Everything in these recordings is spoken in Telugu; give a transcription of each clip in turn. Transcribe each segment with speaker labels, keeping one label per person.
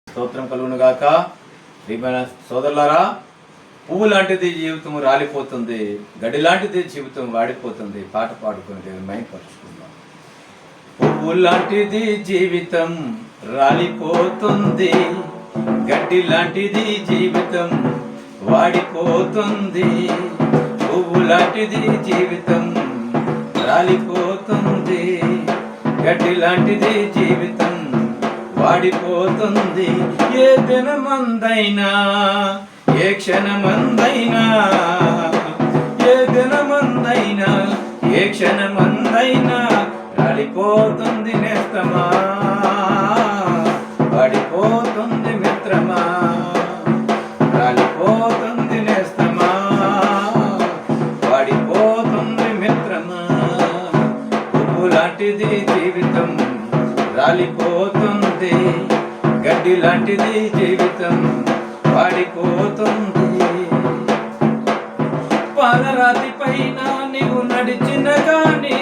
Speaker 1: స్తోత్రం కలుగును గాక. ప్రియమైన సోదరులారా, పువ్వు లాంటిది జీవితం రాలిపోతుంది, గడి లాంటిది జీవితం వాడిపోతుంది. పాట పాడుకుని దేవుని మహిమపరుచుకుందాం. పువ్వు లాంటిది జీవితం రాలిపోతుంది, గడ్డి లాంటిది జీవితం వాడిపోతుంది. పువ్వు లాంటిది జీవితం రాలిపోతుంది, గడ్డి లాంటిది జీవితం వాడిపోతుంది. ఏ దినమందైనా ఏ క్షణమందైనా, ఏ దినమందైనా ఏ క్షణమందైనా రాలిపోతుంది నేస్తమా, వాడిపోతుంది మిత్రమా, రాలిపోతుంది నేస్తమా, వాడిపోతుంది మిత్రమా. పువ్వు లాంటిది జీవితం రాలిపోతుంది, గడ్డి లాంటిది జీవితం వాడిపోతుంది. పాలరాతి పైన నీవు నడిచిన గాని,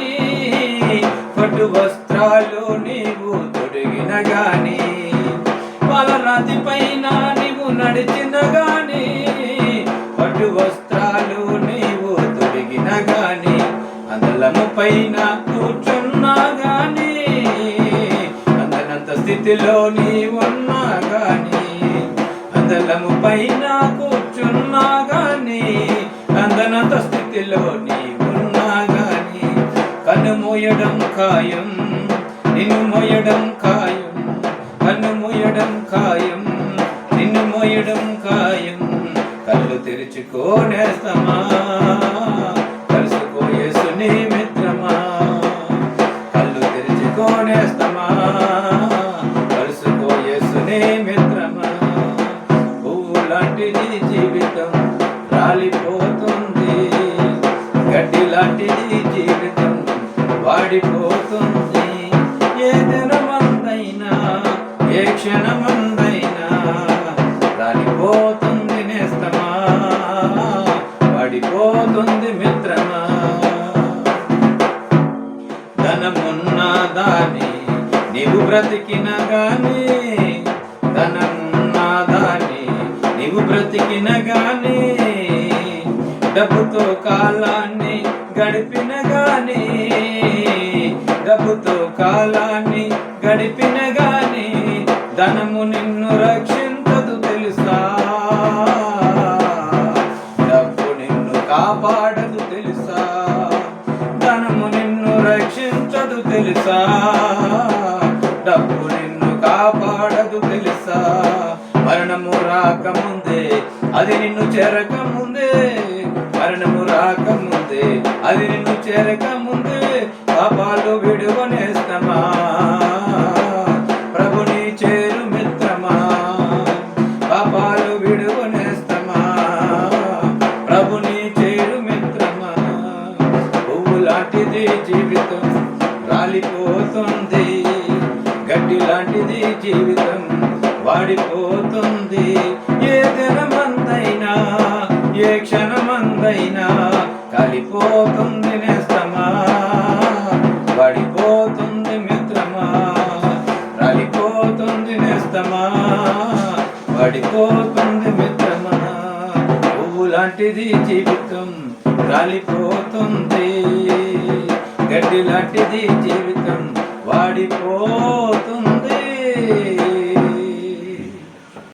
Speaker 1: పట్టు వస్త్రాలు నీవు తొడిగిన గాని, పాలరాతి పైన నీవు నడిచిన గాని, పట్టు వస్త్రాలు నీవు తొడిగిన గాని, అందలము పైన కూర్చున్నా గాని, అందనంత స్థితిలో నీవున్నా గాని, అందలము పైన కూర్చున్నా గాని, అందనంత స్థితిలో నీవున్నా గాని, కన్ను మోయడం ఖాయం, నిన్ను మోయడం ఖాయం, కన్ను మోయడం ఖాయం, నిన్ను మోయడం ఖాయం. కళ్ళు తెరుచుకోనేస్తమా, కలుసుకో యేసుని మిత్రమా, కళ్ళు తెరుచుకోనేస్తమా, కలుసుకో యేసుని మిత్రమా. పువ్వు లాంటిది జీవితం రాలిపోతుంది, గడ్డి లాంటిది జీవితం వాడిపోతుంది. ఏ దినమందైనా ఏ క్షణమందైనా రాలిపోతుంది నేస్తమా, వాడిపోతుంది మిత్రమా. ధనమున్నా దాని నీవు బ్రతికిన గాని, ధనమున్నా దాని నీవు బ్రతికిన గాని, డబ్బుతో కాలాన్ని గడిపిన గాని, డబ్బుతో కాలాన్ని గడిపిన గాని, ధనము నిన్ను రక్షించదు తెలుసా, డబ్బు నిన్ను కాపాడదు తెలుసా, ధనము నిన్ను రక్షించదు తెలుసా, డబ్బు నిన్ను కాపాడదు తెలుసా. మరణము రాకముందే అది నిన్ను చేరకముందే, మరణము రాకముందే అది నిన్ను చేరకముందే, పాపాలు విడువనేస్తమా, ప్రభుని చేరు మిత్రమా, పాపాలు విడువనేస్తమా, ప్రభుని చేరు మిత్రమా. పువ్వు లాంటిది జీవితం రాలిపోతుంది, గడ్డి లాంటిది జీవితం వాడిపోతుంది. ఏ దినమందైనా ఏ క్షణమందైనా కాలిపోతుంది నేస్తమా, వాడిపోతుంది మిత్రమా, రాలిపోతుంది నేస్తమా, వాడిపోతుంది మిత్రమా. పువ్వు లాంటిది జీవితం రాలిపోతుంది, గడ్డి లాంటిది జీవితం వాడిపోతుంది.